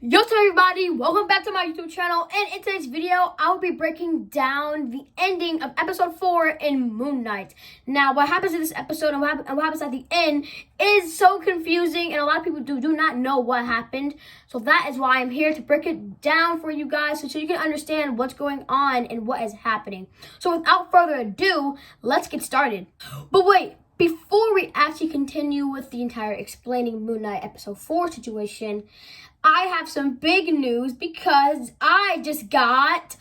Yo, everybody, welcome back to my YouTube channel, and in today's video, I'll be breaking down the ending of episode 4 in Moon Knight. Now, what happens in this episode and what happens at the end is so confusing, and a lot of people do not know what happened. So that is why I'm here to break it down for you guys, so you can understand what's going on and what is happening. So without further ado, let's get started. But wait. Before we actually continue with the entire explaining Moon Knight episode 4 situation, I have some big news because I just got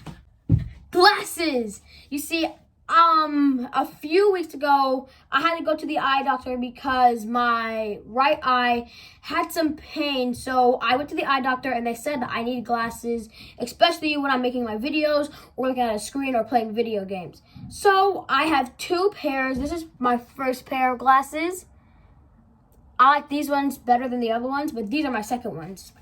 glasses. You see, a few weeks ago, I had to go to the eye doctor because my right eye had some pain. So I went to the eye doctor and they said that I need glasses, especially when I'm making my videos or looking at a screen or playing video games. So I have 2 pairs. This is my first pair of glasses. I like these ones better than the other ones, but these are my second ones.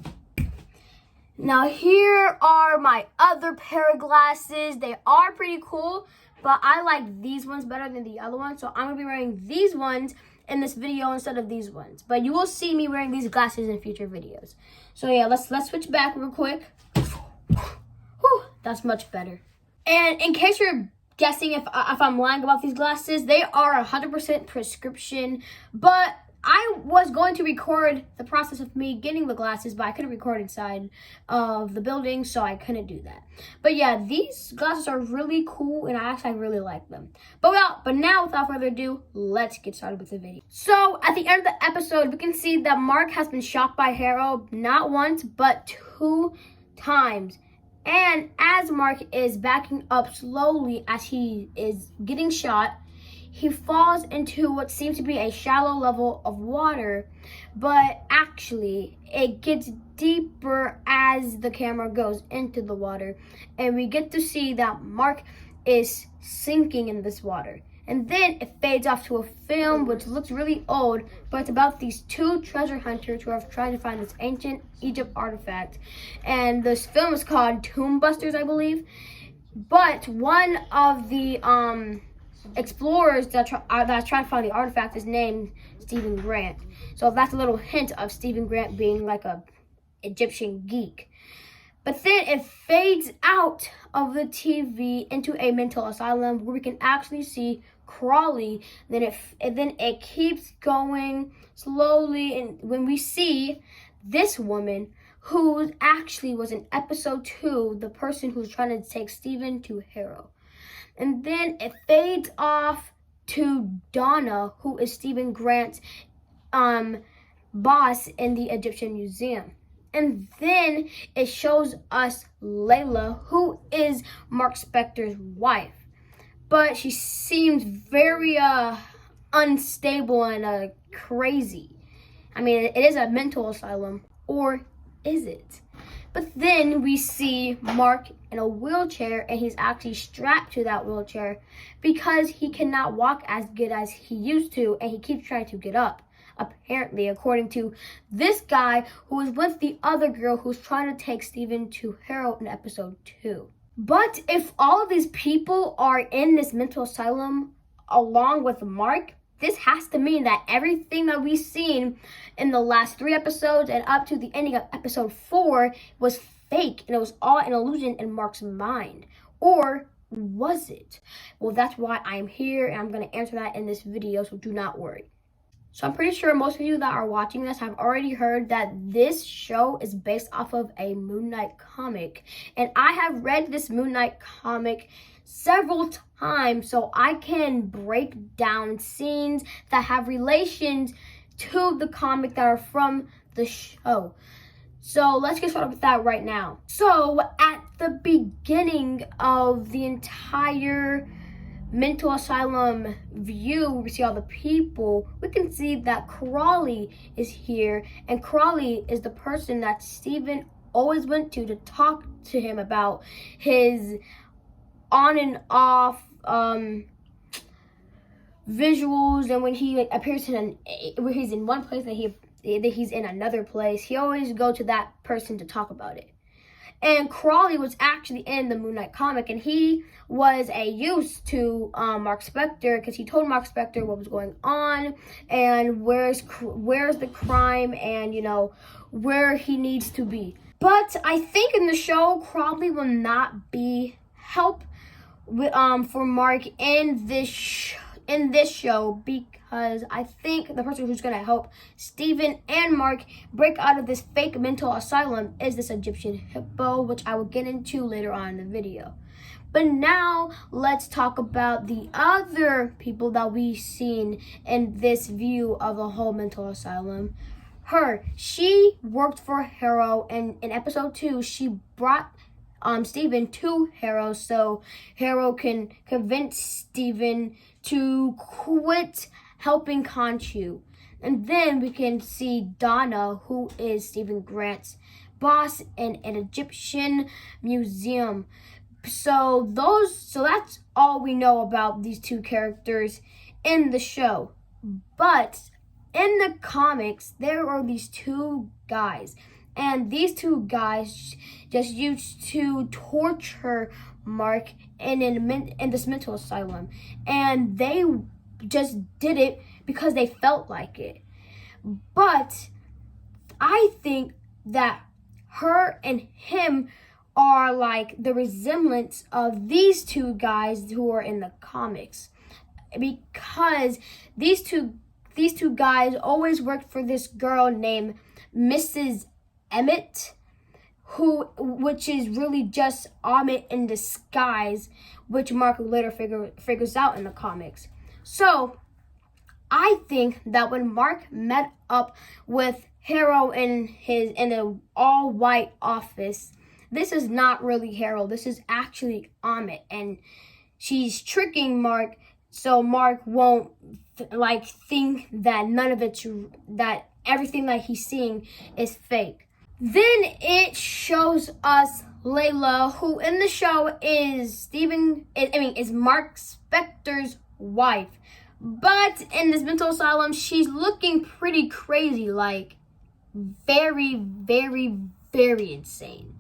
Now here are my other pair of glasses. They are pretty cool, but I like these ones better than the other ones. So I'm going to be wearing these ones in this video instead of these ones. But you will see me wearing these glasses in future videos. So yeah, let's switch back real quick. Whew, that's much better. And in case you're guessing if I'm lying about these glasses, they are 100% prescription, but I was going to record the process of me getting the glasses, but I couldn't record inside of the building, so I couldn't do that. But yeah, these glasses are really cool, and I really like them. But now, without further ado, let's get started with the video. So, at the end of the episode, we can see that Mark has been shot by Harrow, not once, but 2 times. And as Mark is backing up slowly as he is getting shot, he falls into what seems to be a shallow level of water, but actually it gets deeper as the camera goes into the water, and we get to see that Mark is sinking in this water. And then it fades off to a film which looks really old, but it's about these 2 treasure hunters who are trying to find this ancient Egypt artifact. And this film is called Tomb Busters, I believe. But one of the explorers that's trying to find the artifact is named Stephen Grant. So that's a little hint of Stephen Grant being like a Egyptian geek. But then it fades out of the TV into a mental asylum where we can actually see Crawley. Then it keeps going slowly, and when we see this woman who actually was in episode 2, the person who's trying to take Stephen to Harrow. And then it fades off to Donna, who is Stephen Grant's boss in the Egyptian Museum. And then it shows us Layla, who is Mark Spector's wife. But she seems very unstable and crazy. I mean, it is a mental asylum, or is it? But then we see Mark in a wheelchair, and he's actually strapped to that wheelchair because he cannot walk as good as he used to, and he keeps trying to get up, apparently, according to this guy who is with the other girl who's trying to take Stephen to Harrow in episode 2. But if all of these people are in this mental asylum along with Mark, this has to mean that everything that we've seen in the last 3 episodes and up to the ending of episode 4 was fake, and it was all an illusion in Mark's mind. Or was it? Well, that's why I'm here, and I'm going to answer that in this video, so do not worry. So I'm pretty sure most of you that are watching this have already heard that this show is based off of a Moon Knight comic. And I have read this Moon Knight comic several times, so I can break down scenes that have relations to the comic that are from the show. So let's get started with that right now. So at the beginning of the entire mental asylum view, we see all the people. We can see that Crawley is here, and Crawley is the person that Stephen always went to talk to him about his on and off visuals, and when he appears where he's in one place and he's in another place, he always go to that person to talk about it. And Crawley was actually in the Moon Knight comic, and he was a use to Mark Spector because he told Mark Spector what was going on and where's the crime and, you know, where he needs to be. But I think in the show probably will not be help for Mark in this show, because I think the person who's gonna help Steven and Mark break out of this fake mental asylum is this Egyptian hippo, which I will get into later on in the video. But now let's talk about the other people that we've seen in this view of the whole mental asylum. She worked for Harrow, and in episode 2, she brought Steven to Harrow so Harrow can convince Steven to quit helping Khonshu. And then we can see Donna, who is Steven Grant's boss in an Egyptian museum. So that's all we know about these two characters in the show. But in the comics, there are these two guys, and these two guys just used to torture Mark in this mental asylum, and they just did it because they felt like it. But I think that her and him are like the resemblance of these two guys who are in the comics, because these two guys always worked for this girl named Mrs. Emmett, which is really just Amit in disguise, which Mark later figures out in the comics. So I think that when Mark met up with Harrow in the all-white office, this is not really Harrow. This is actually Amit, and she's tricking Mark so Mark won't think that that everything that he's seeing is fake. Then it shows us Layla, who in the show is Mark Spector's wife. But in this mental asylum, she's looking pretty crazy, like very, very, very insane.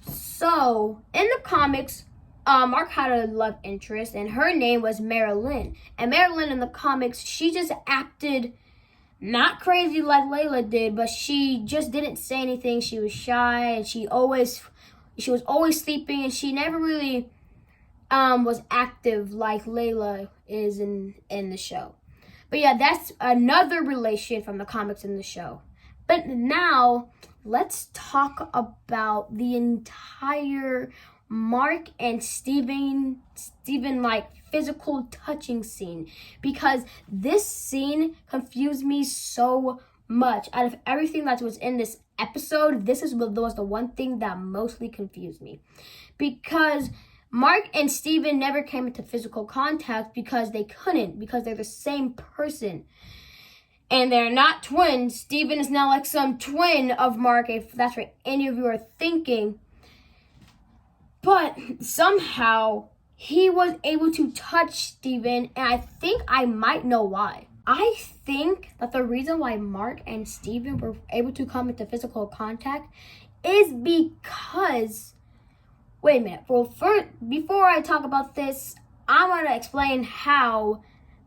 So in the comics, Mark had a love interest, and her name was Marilyn. And Marilyn in the comics, she just acted not crazy like Layla did, but she just didn't say anything. She was shy, and she was always sleeping, and she never really was active like Layla is in the show. But yeah, that's another relation from the comics in the show. But now let's talk about the entire Mark and Steven physical touching scene, because this scene confused me so much. Out of everything that was in this episode, this was the one thing that mostly confused me, because Mark and Steven never came into physical contact because they couldn't, because they're the same person. And they're not twins. Steven is not like some twin of Mark, if that's what any of you are thinking. But somehow he was able to touch Steven, and I think I might know why. I think that the reason why Mark and Steven were able to come into physical contact is because... Wait a minute. Well, before I talk about this, I want to explain how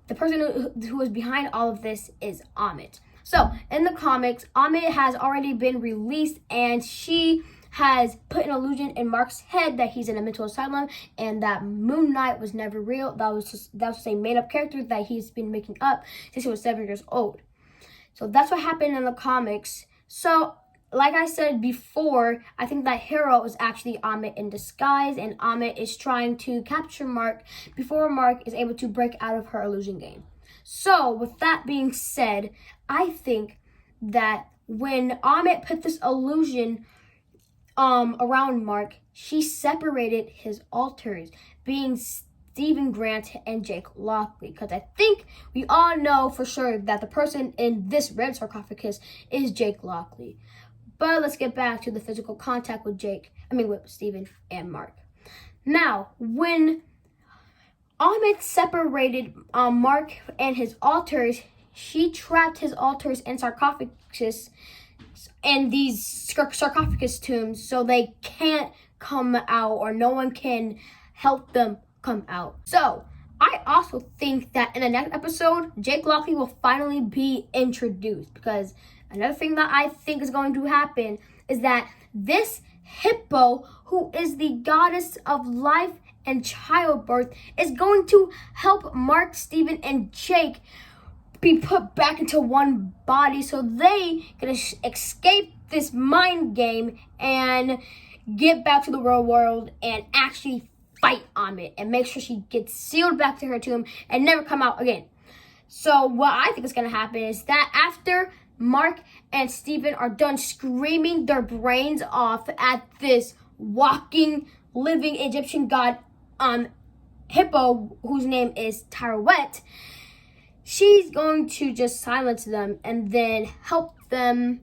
the person who is behind all of this is Amit. So, in the comics, Amit has already been released, and she has put an illusion in Mark's head that he's in a mental asylum and that Moon Knight was never real. That was just a made-up character that he's been making up since he was 7 years old. So that's what happened in the comics. So, like I said before, I think that Harrow is actually Amit in disguise, and Amit is trying to capture Mark before Mark is able to break out of her illusion game. So, with that being said, I think that when Amit put this illusion around Mark, she separated his alters, being Steven Grant and Jake Lockley, because I think we all know for sure that the person in this red sarcophagus is Jake Lockley. But let's get back to the physical contact with Steven and Mark. Now, when Amit separated Mark and his alters, she trapped his alters in sarcophagus and these sarcophagus tombs, so they can't come out, or no one can help them come out. So I also think that in the next episode, Jake Lockley will finally be introduced, because another thing that I think is going to happen is that this Hippo, who is the goddess of life and childbirth, is going to help Mark, Steven, and Jake be put back into one body so they can escape this mind game and get back to the real world and actually fight Amit and make sure she gets sealed back to her tomb and never come out again. So what I think is going to happen is that after Mark and Steven are done screaming their brains off at this walking, living Egyptian god Hippo, whose name is Taweret, she's going to just silence them and then help them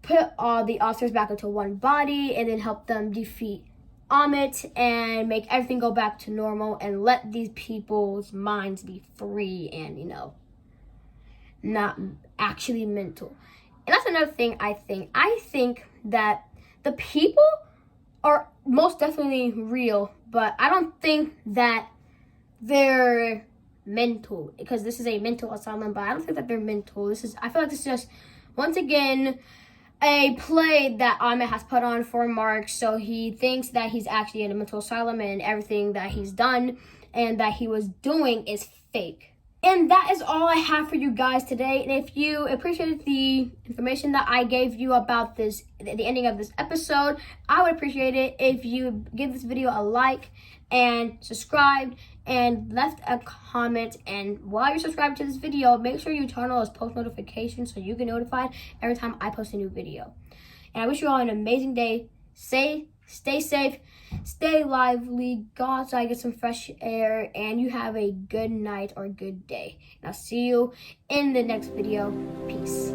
put all the officers back into one body and then help them defeat Amit and make everything go back to normal and let these people's minds be free and, not actually mental. And that's another thing I think. I think that the people are most definitely real, but I don't think that they're mental, because this is a mental asylum, but I don't think that they're mental. I feel like this is just, once again, a play that Amit has put on for Mark, so he thinks that he's actually in a mental asylum and everything that he's done and that he was doing is fake. And that is all I have for you guys today. And if you appreciated the information that I gave you about this, the ending of this episode, I would appreciate it if you give this video a like and subscribe and left a comment. And while you're subscribed to this video, make sure you turn on those post notifications so you get notified every time I post a new video. And I wish you all an amazing day. Stay safe, stay lively, go outside, get some fresh air, and you have a good night or good day. And I'll see you in the next video. Peace.